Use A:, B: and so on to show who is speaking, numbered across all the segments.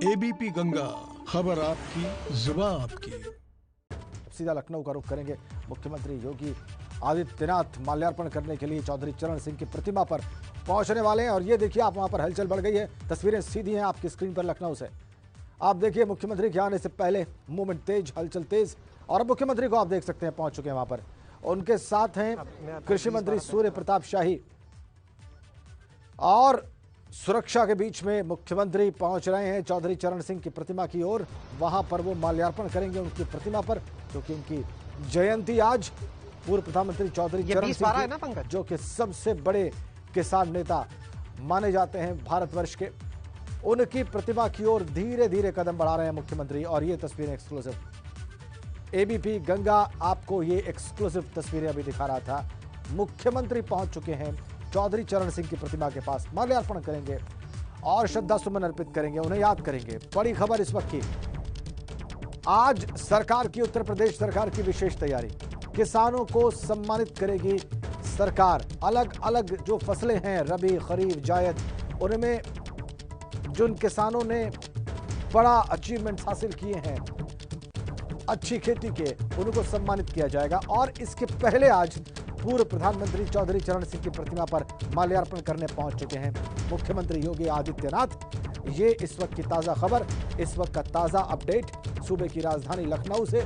A: ABP Ganga, खबर आपकी, जुबान आपकी।
B: सीधा लखनऊ का रुख करेंगे। मुख्यमंत्री योगी आदित्यनाथ माल्यार्पण करने के लिए चौधरी चरण सिंह की प्रतिमा पर पहुंचने वाले हैं और ये देखिए आप वहां पर हलचल बढ़ गई है। तस्वीरें सीधी हैं आपकी स्क्रीन पर लखनऊ से। आप देखिए मुख्यमंत्री के आने से पहले मूवमेंट तेज, हलचल तेज और अब मुख्यमंत्री को आप देख सकते हैं पहुंच चुके हैं वहां पर। उनके साथ हैं कृषि मंत्री सूर्य प्रताप शाही और सुरक्षा के बीच में मुख्यमंत्री पहुंच रहे हैं चौधरी चरण सिंह की प्रतिमा की ओर। वहां पर वो माल्यार्पण करेंगे उनकी प्रतिमा पर, क्योंकि उनकी जयंती आज। पूर्व प्रधानमंत्री चौधरी चरण सिंह जो कि सबसे बड़े किसान नेता माने जाते हैं भारतवर्ष के, उनकी प्रतिमा की ओर धीरे धीरे कदम बढ़ा रहे हैं मुख्यमंत्री। और ये तस्वीरें एक्सक्लूसिव एबीपी गंगा आपको ये एक्सक्लूसिव तस्वीरें अभी दिखा रहा था। मुख्यमंत्री पहुंच चुके हैं चौधरी चरण सिंह की प्रतिमा के पास, माल्यार्पण करेंगे और श्रद्धा सुमन अर्पित करेंगे, उन्हें याद करेंगे। बड़ी खबर इस वक्त की, आज सरकार की, उत्तर प्रदेश सरकार की विशेष तैयारी। किसानों को सम्मानित करेगी सरकार। अलग अलग जो फसलें हैं, रबी, खरीफ, जायद, उनमें जिन किसानों ने बड़ा अचीवमेंट हासिल किए हैं अच्छी खेती के, उनको सम्मानित किया जाएगा। और इसके पहले आज पूर्व प्रधानमंत्री चौधरी चरण सिंह की प्रतिमा पर माल्यार्पण करने पहुंच चुके हैं मुख्यमंत्री योगी आदित्यनाथ। ये इस वक्त की ताजा खबर, इस वक्त का ताजा अपडेट सूबे की राजधानी लखनऊ से।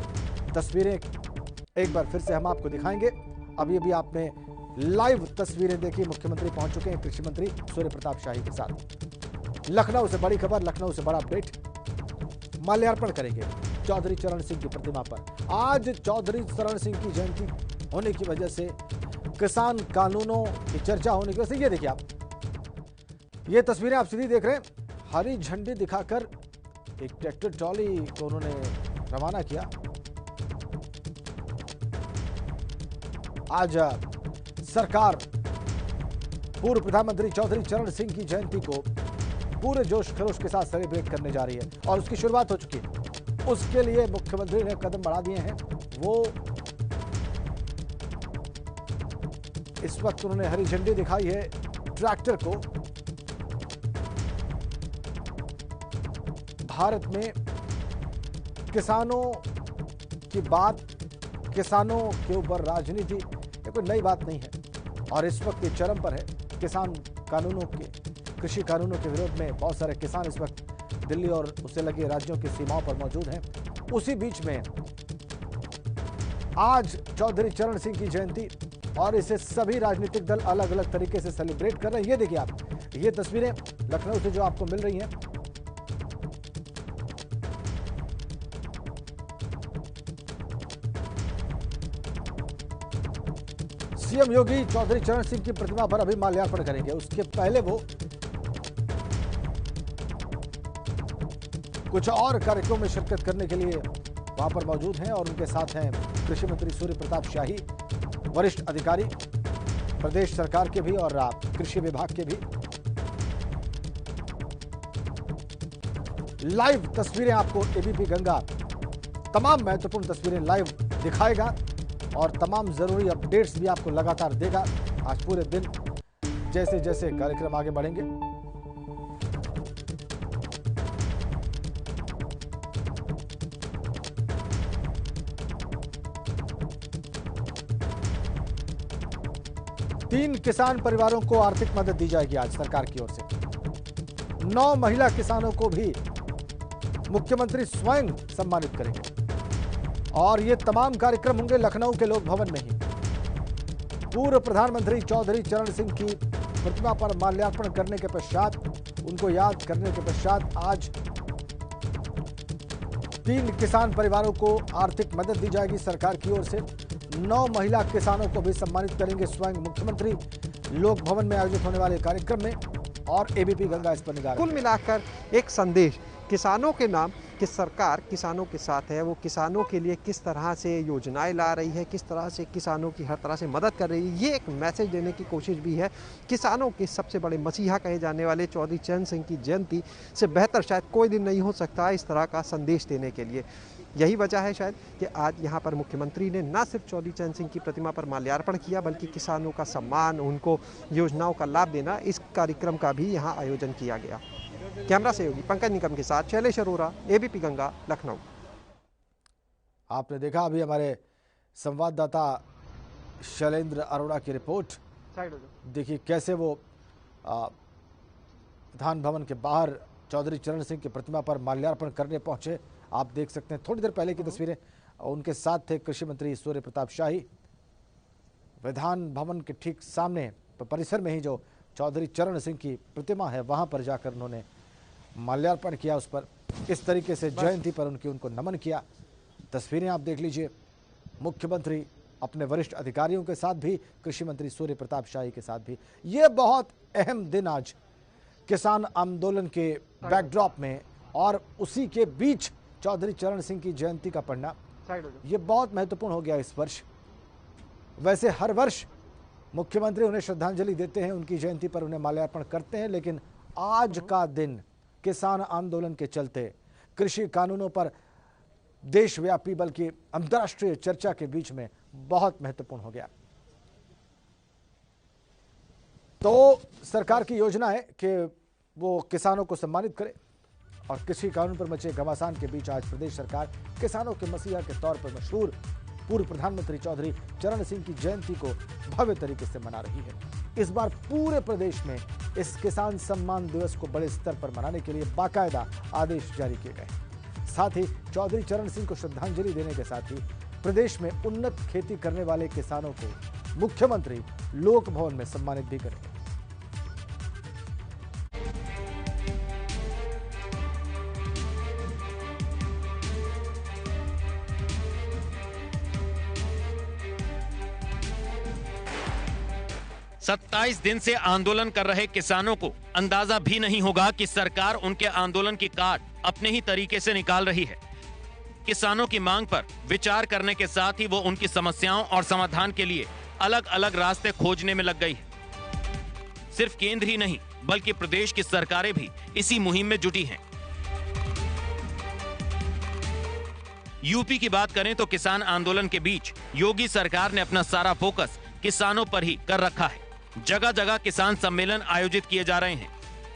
B: तस्वीरें एक बार फिर से हम आपको दिखाएंगे। अभी अभी आपने लाइव तस्वीरें देखी, मुख्यमंत्री पहुंच चुके हैं कृषि मंत्री सूर्य प्रताप शाही के साथ। लखनऊ से बड़ी खबर, लखनऊ से बड़ा अपडेट। माल्यार्पण करेंगे चौधरी चरण सिंह की प्रतिमा पर। आज चौधरी चरण सिंह की जयंती होने की वजह से, किसान कानूनों की चर्चा होने की वजह से, ये देखिए आप, ये तस्वीरें आप सीधी देख रहे हैं। हरी झंडी दिखाकर एक ट्रैक्टर ट्रॉली को उन्होंने रवाना किया। आज सरकार पूर्व प्रधानमंत्री चौधरी चरण सिंह की जयंती को पूरे जोश खरोश के साथ सेलिब्रेट करने जा रही है और उसकी शुरुआत हो चुकी है। उसके लिए मुख्यमंत्री ने कदम बढ़ा दिए हैं। वो इस वक्त उन्होंने हरी झंडी दिखाई है ट्रैक्टर को। भारत में किसानों की बात, किसानों के ऊपर राजनीति, ये कोई नई बात नहीं है और इस वक्त ये चरम पर है। किसान कानूनों के, कृषि कानूनों के विरोध में बहुत सारे किसान इस वक्त दिल्ली और उससे लगे राज्यों की सीमाओं पर मौजूद हैं। उसी बीच में आज चौधरी चरण सिंह की जयंती और इसे सभी राजनीतिक दल अलग अलग तरीके से सेलिब्रेट कर रहे हैं। ये देखिए आप, ये तस्वीरें लखनऊ से जो आपको मिल रही हैं। सीएम योगी चौधरी चरण सिंह की प्रतिमा पर अभी माल्यार्पण करेंगे। उसके पहले वो कुछ और कार्यक्रमों में शिरकत करने के लिए वहां पर मौजूद हैं और उनके साथ हैं कृषि मंत्री सूर्य प्रताप शाही, वरिष्ठ अधिकारी प्रदेश सरकार के भी और कृषि विभाग के भी। लाइव तस्वीरें आपको एबीपी गंगा तमाम महत्वपूर्ण तस्वीरें लाइव दिखाएगा और तमाम जरूरी अपडेट्स भी आपको लगातार देगा। आज पूरे दिन जैसे जैसे कार्यक्रम आगे बढ़ेंगे, तीन किसान परिवारों को आर्थिक मदद दी जाएगी आज सरकार की ओर से। 9 महिला किसानों को भी मुख्यमंत्री स्वयं सम्मानित करेंगे और ये तमाम कार्यक्रम होंगे लखनऊ के लोक भवन में ही। पूर्व प्रधानमंत्री चौधरी चरण सिंह की प्रतिमा पर माल्यार्पण करने के पश्चात, उनको याद करने के पश्चात आज 3 किसान परिवारों को आर्थिक मदद दी जाएगी सरकार की ओर से। 9 महिला किसानों को भी सम्मानित करेंगे स्वयं मुख्यमंत्री लोक भवन में आयोजित होने वाले कार्यक्रम में। और एबीपी गंगा इस पर निगाह।
C: कुल मिलाकर एक संदेश किसानों के नाम कि सरकार किसानों के साथ है। वो किसानों के लिए किस तरह से योजनाएं ला रही है, किस तरह से किसानों की हर तरह से मदद कर रही है, ये एक मैसेज देने की कोशिश भी है। किसानों के सबसे बड़े मसीहा कहे जाने वाले चौधरी चरण सिंह की जयंती से बेहतर शायद कोई दिन नहीं हो सकता इस तरह का संदेश देने के लिए। यही वजह है शायद कि आज यहाँ पर मुख्यमंत्री ने न सिर्फ चौधरी चरण सिंह की प्रतिमा पर माल्यार्पण किया, बल्कि किसानों का सम्मान, उनको योजनाओं का लाभ देना, इस कार्यक्रम का भी यहाँ आयोजन किया गया। कैमरा सहयोगी पंकज निकम के साथ शैलेश अरोरा, एबीपी गंगा, लखनऊ।
B: आपने देखा अभी हमारे संवाददाता शैलेंद्र अरोड़ा की रिपोर्ट। देखिए कैसे वो विधान भवन के बाहर चौधरी चरण सिंह की प्रतिमा पर माल्यार्पण करने पहुंचे। आप देख सकते हैं थोड़ी देर पहले की तस्वीरें। उनके साथ थे कृषि मंत्री सूर्य प्रताप शाही। विधान भवन के ठीक सामने परिसर में ही जो चौधरी चरण सिंह की प्रतिमा है वहां पर जाकर उन्होंने माल्यार्पण किया, उस पर इस तरीके से जयंती पर उनको नमन किया। तस्वीरें आप देख लीजिए। मुख्यमंत्री अपने वरिष्ठ अधिकारियों के साथ भी, कृषि मंत्री सूर्य प्रताप शाही के साथ भी। ये बहुत अहम दिन आज किसान आंदोलन के बैकड्रॉप में और उसी के बीच चौधरी चरण सिंह की जयंती का पढ़ना, ये बहुत महत्वपूर्ण हो गया इस वर्ष। वैसे हर वर्ष मुख्यमंत्री उन्हें श्रद्धांजलि देते हैं, उनकी जयंती पर उन्हें माल्यार्पण करते हैं, लेकिन आज का दिन किसान आंदोलन के चलते कृषि कानूनों पर देशव्यापी बल्कि अंतर्राष्ट्रीय चर्चा के बीच में बहुत महत्वपूर्ण हो गया। तो सरकार की योजना है कि वो किसानों को सम्मानित करे और कृषि कानून पर मचे घमासान के बीच आज प्रदेश सरकार किसानों के मसीहा के तौर पर मशहूर पूर्व प्रधानमंत्री चौधरी चरण सिंह की जयंती को भव्य तरीके से मना रही है। इस बार पूरे प्रदेश में इस किसान सम्मान दिवस को बड़े स्तर पर मनाने के लिए बाकायदा आदेश जारी किए गए। साथ ही चौधरी चरण सिंह को श्रद्धांजलि देने के साथ ही प्रदेश में उन्नत खेती करने वाले किसानों को मुख्यमंत्री लोक भवन में सम्मानित भी करेंगे।
D: सत्ताईस दिन से आंदोलन कर रहे किसानों को अंदाजा भी नहीं होगा कि सरकार उनके आंदोलन की काट अपने ही तरीके से निकाल रही है। किसानों की मांग पर विचार करने के साथ ही वो उनकी समस्याओं और समाधान के लिए अलग अलग रास्ते खोजने में लग गई है। सिर्फ केंद्र ही नहीं बल्कि प्रदेश की सरकारें भी इसी मुहिम में जुटी हैं। यूपी की बात करें तो किसान आंदोलन के बीच योगी सरकार ने अपना सारा फोकस किसानों पर ही कर रखा है। जगह जगह किसान सम्मेलन आयोजित किए जा रहे हैं।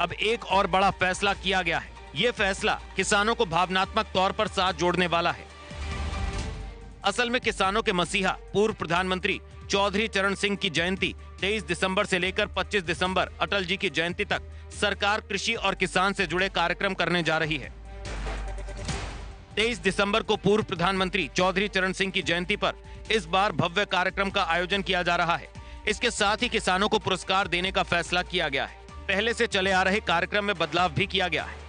D: अब एक और बड़ा फैसला किया गया है। ये फैसला किसानों को भावनात्मक तौर पर साथ जोड़ने वाला है। असल में किसानों के मसीहा पूर्व प्रधानमंत्री चौधरी चरण सिंह की जयंती 23 दिसंबर से लेकर 25 दिसंबर अटल जी की जयंती तक सरकार कृषि और किसान से जुड़े कार्यक्रम करने जा रही है। 23 दिसंबर को पूर्व प्रधानमंत्री चौधरी चरण सिंह की जयंती पर इस बार भव्य कार्यक्रम का आयोजन किया जा रहा है। इसके साथ ही किसानों को पुरस्कार देने का फैसला किया गया है। पहले से चले आ रहे कार्यक्रम में बदलाव भी किया गया है।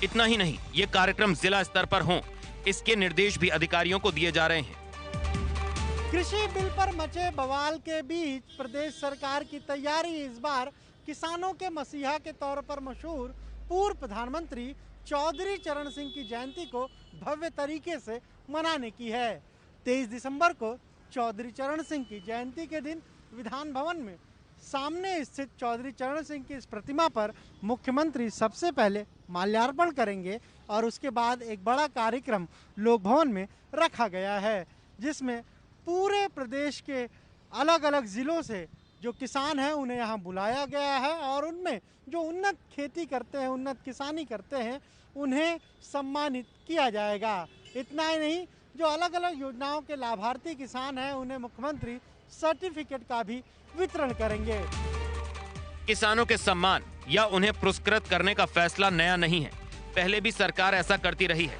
D: इतना ही नहीं, ये कार्यक्रम जिला स्तर पर हों, इसके निर्देश भी अधिकारियों को दिए जा रहे हैं।
E: कृषि बिल पर मचे बवाल के बीच प्रदेश सरकार की तैयारी इस बार किसानों के मसीहा के तौर पर मशहूर पूर्व प्रधानमंत्री चौधरी चरण सिंह की जयंती को भव्य तरीके से मनाने की है। 23 दिसंबर को चौधरी चरण सिंह की जयंती के दिन विधान भवन में सामने स्थित चौधरी चरण सिंह की इस प्रतिमा पर मुख्यमंत्री सबसे पहले माल्यार्पण करेंगे और उसके बाद एक बड़ा कार्यक्रम लोक भवन में रखा गया है, जिसमें पूरे प्रदेश के अलग अलग जिलों से जो किसान हैं उन्हें यहाँ बुलाया गया है और उनमें जो उन्नत खेती करते हैं, उन्नत किसानी करते हैं, उन्हें सम्मानित किया जाएगा। इतना ही नहीं, जो अलग अलग योजनाओं के लाभार्थी किसान हैं उन्हें मुख्यमंत्री सर्टिफिकेट का भी वितरण करेंगे।
D: किसानों के सम्मान या उन्हें पुरस्कृत करने का फैसला नया नहीं है, पहले भी सरकार ऐसा करती रही है।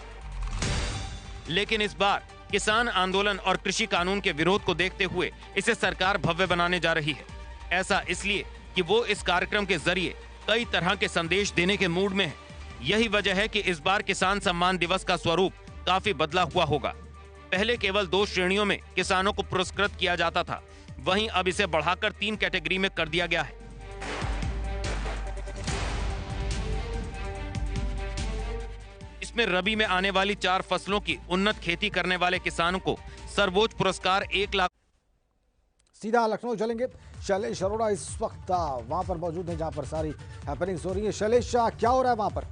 D: लेकिन इस बार किसान आंदोलन और कृषि कानून के विरोध को देखते हुए इसे सरकार भव्य बनाने जा रही है। ऐसा इसलिए कि वो इस कार्यक्रम के जरिए कई तरह के संदेश देने के मूड में है। यही वजह है कि इस बार किसान सम्मान दिवस का स्वरूप काफी बदला हुआ होगा। पहले केवल 2 श्रेणियों में किसानों को पुरस्कृत किया जाता था, वहीं अब इसे बढ़ाकर 3 कैटेगरी में कर दिया गया है। इसमें रबी में आने वाली 4 फसलों की उन्नत खेती करने वाले किसानों को सर्वोच्च पुरस्कार 1 लाख।
B: सीधा लखनऊ चलेंगे। शैलेश अरोड़ा इस वक्त वहां पर मौजूद हैं जहां पर सारी हैपनिंग्स हो रही है। शैलेश, क्या हो रहा है वहां पर?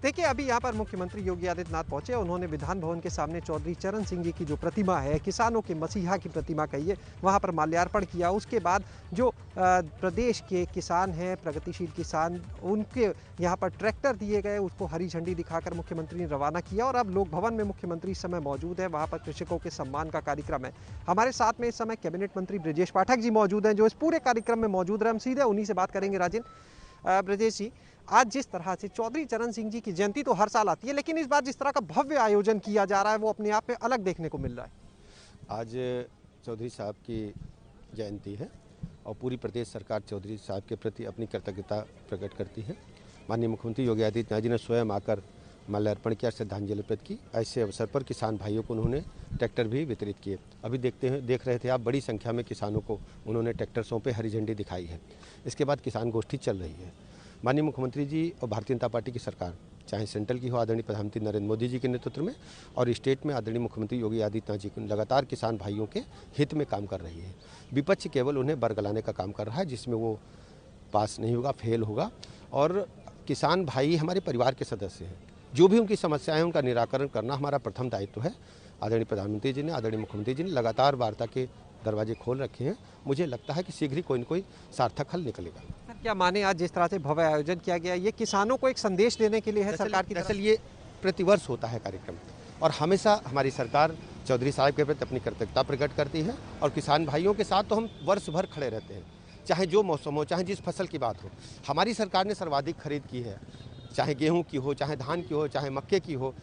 C: देखिए, अभी यहाँ पर मुख्यमंत्री योगी आदित्यनाथ पहुंचे। उन्होंने विधान भवन के सामने चौधरी चरण सिंह जी की जो प्रतिमा है, किसानों के मसीहा की प्रतिमा कहिए, वहाँ पर माल्यार्पण किया। उसके बाद जो प्रदेश के किसान हैं, प्रगतिशील किसान, उनके यहाँ पर ट्रैक्टर दिए गए, उसको हरी झंडी दिखाकर मुख्यमंत्री ने रवाना किया। और अब लोक भवन में मुख्यमंत्री इस समय मौजूद है। वहाँ पर कृषकों के सम्मान का कार्यक्रम है। हमारे साथ में इस समय कैबिनेट मंत्री ब्रजेश पाठक जी मौजूद हैं, जो इस पूरे कार्यक्रम में मौजूद रहे। हम सीधे उन्हीं से बात करेंगे। राजेंद्र, ब्रजेश जी, आज जिस तरह से चौधरी चरण सिंह जी की जयंती तो हर साल आती है, लेकिन इस बार जिस तरह का भव्य आयोजन किया जा रहा है वो अपने आप में अलग देखने को मिल रहा है।
F: आज चौधरी साहब की जयंती है और पूरी प्रदेश सरकार चौधरी साहब के प्रति अपनी कृतज्ञता प्रकट करती है। माननीय मुख्यमंत्री योगी आदित्यनाथ जी ने स्वयं आकर माल्यार्पण किया, श्रद्धांजलि अर्पित की। ऐसे अवसर पर किसान भाइयों को उन्होंने ट्रैक्टर भी वितरित किए। अभी देख रहे थे आप, बड़ी संख्या में किसानों को उन्होंने ट्रैक्टर सौंपे, हरी झंडी दिखाई है। इसके बाद किसान गोष्ठी चल रही है। माननीय मुख्यमंत्री जी और भारतीय जनता पार्टी की सरकार, चाहे सेंट्रल की हो आदरणीय प्रधानमंत्री नरेंद्र मोदी जी के नेतृत्व में, और स्टेट में आदरणीय मुख्यमंत्री योगी आदित्यनाथ जी लगातार किसान भाइयों के हित में काम कर रही है। विपक्ष केवल उन्हें बरगलाने का काम कर रहा है, जिसमें वो पास नहीं होगा, फेल होगा। और किसान भाई हमारे परिवार के सदस्य हैं। जो भी उनकी समस्याएं हैं, उनका निराकरण करना हमारा प्रथम दायित्व है। आदरणीय प्रधानमंत्री जी ने, आदरणीय मुख्यमंत्री जी ने लगातार वार्ता के दरवाजे खोल रखे हैं। मुझे लगता है कि शीघ्र ही कोई न कोई सार्थक हल निकलेगा।
C: सर, क्या माने आज जिस तरह से भव्य आयोजन किया गया, ये किसानों को एक संदेश देने के लिए है सरकार की?
F: दरअसल ये प्रतिवर्ष होता है कार्यक्रम, और हमेशा हमारी सरकार चौधरी साहब के प्रति अपनी कृतज्ञता प्रकट करती है। और किसान भाइयों के साथ तो हम वर्ष भर खड़े रहते हैं, चाहे जो मौसम हो, चाहे जिस फसल की बात हो। हमारी सरकार ने सर्वाधिक खरीद की है, चाहे गेहूँ की हो, चाहे धान की हो, चाहे मक्के की हो।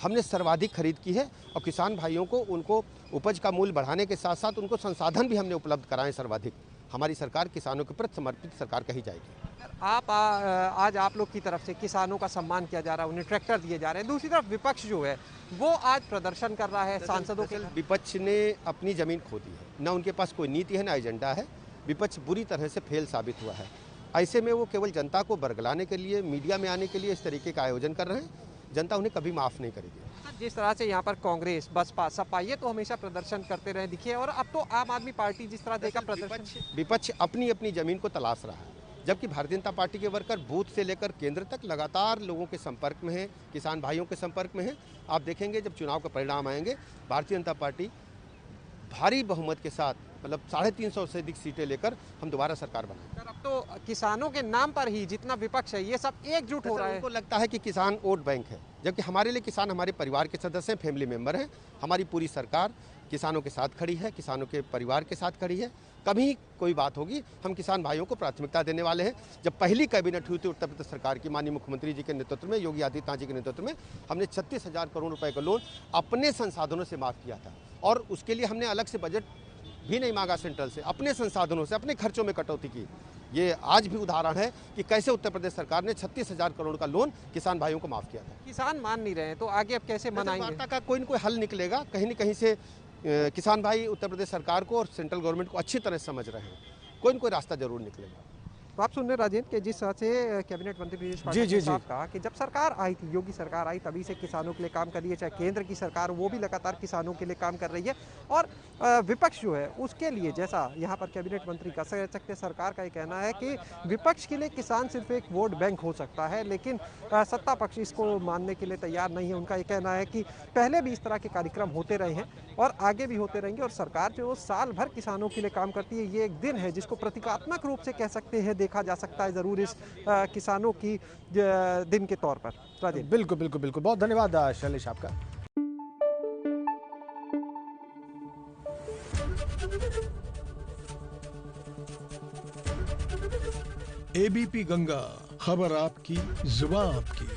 F: हमने सर्वाधिक खरीद की है और किसान भाइयों को उनको उपज का मूल्य बढ़ाने के साथ साथ उनको संसाधन भी हमने उपलब्ध कराए सर्वाधिक। हमारी सरकार किसानों के प्रति समर्पित सरकार कही जाएगी।
C: आज आप लोग की तरफ से किसानों का सम्मान किया जा रहा है, उन्हें ट्रैक्टर दिए जा रहे हैं। दूसरी तरफ विपक्ष जो है वो आज प्रदर्शन कर रहा है सांसदों के।
F: विपक्ष ने अपनी जमीन खो दी है, न उनके पास कोई नीति है, न एजेंडा है। विपक्ष बुरी तरह से फेल साबित हुआ है। ऐसे में वो केवल जनता को बरगलाने के लिए, मीडिया में आने के लिए इस तरीके का आयोजन कर रहे हैं। जनता उन्हें कभी माफ़ नहीं करेगी।
C: जिस तरह से यहाँ पर कांग्रेस, बसपा, सपा ये तो हमेशा प्रदर्शन करते रहे दिखे, और अब तो आम आदमी पार्टी जिस तरह देखा प्रदर्शन।
F: विपक्ष अपनी अपनी जमीन को तलाश रहा है, जबकि भारतीय जनता पार्टी के वर्कर बूथ से लेकर केंद्र तक लगातार लोगों के संपर्क में है, किसान भाइयों के संपर्क में है। आप देखेंगे जब चुनाव का परिणाम आएंगे, भारतीय जनता पार्टी भारी बहुमत के साथ, मतलब 350 से अधिक सीटें लेकर हम दोबारा सरकार बनाएंगे।
C: अब तो किसानों के नाम पर ही जितना विपक्ष है ये सब एकजुट हो रहा है।
F: उनको लगता है कि किसान वोट बैंक है, जबकि हमारे लिए किसान हमारे परिवार के सदस्य हैं, फैमिली मेंबर हैं। हमारी पूरी सरकार किसानों के साथ खड़ी है, किसानों के परिवार के साथ खड़ी है। कभी कोई बात होगी, हम किसान भाइयों को प्राथमिकता देने वाले हैं। जब पहली कैबिनेट हुई थी उत्तर प्रदेश सरकार की, माननीय मुख्यमंत्री जी के नेतृत्व में, योगी आदित्यनाथ जी के नेतृत्व में, हमने 36,000 करोड़ रुपए का लोन अपने संसाधनों से माफ किया था। और उसके लिए हमने अलग से बजट भी नहीं मांगा सेंट्रल से, अपने संसाधनों से, अपने खर्चों में कटौती की। ये आज भी उदाहरण है कि कैसे उत्तर प्रदेश सरकार ने 36,000 करोड़ का लोन किसान भाइयों को माफ किया था।
C: किसान मान नहीं रहे हैं तो आगे अब कैसे मनाएंगे?
F: वार्ता का कोई न कोई हल निकलेगा। कहीं न कहीं से किसान भाई उत्तर प्रदेश सरकार को और सेंट्रल गवर्नमेंट को अच्छी तरह समझ रहे हैं। कोई न कोई रास्ता जरूर निकलेगा।
C: तो आप सुन रहे राजेंद्र के जिस तरह से कैबिनेट मंत्री ब्रजेश पाठक ने साफ कहा कि जब सरकार आई थी, योगी सरकार आई, तभी से किसानों के लिए काम कर रही है। चाहे केंद्र की सरकार, वो भी लगातार किसानों के लिए काम कर रही है। और विपक्ष जो है उसके लिए, जैसा यहाँ पर कैबिनेट मंत्री कह सकते, सरकार का ये कहना है कि विपक्ष के लिए किसान सिर्फ एक वोट बैंक हो सकता है, लेकिन सत्ता पक्ष इसको मानने के लिए तैयार नहीं है। उनका ये कहना है कि पहले भी इस तरह के कार्यक्रम होते रहे हैं और आगे भी होते रहेंगे, और सरकार जो साल भर किसानों के लिए काम करती है। ये एक दिन है जिसको प्रतीकात्मक रूप से कह सकते हैं, देखा जा सकता है जरूर इस किसानों की दिन के तौर पर। राजेंद्र,
B: बिल्कुल बिल्कुल बिल्कुल, बहुत धन्यवाद शैलेश आपका।
A: एबीपी गंगा, खबर आपकी, जुबान आपकी।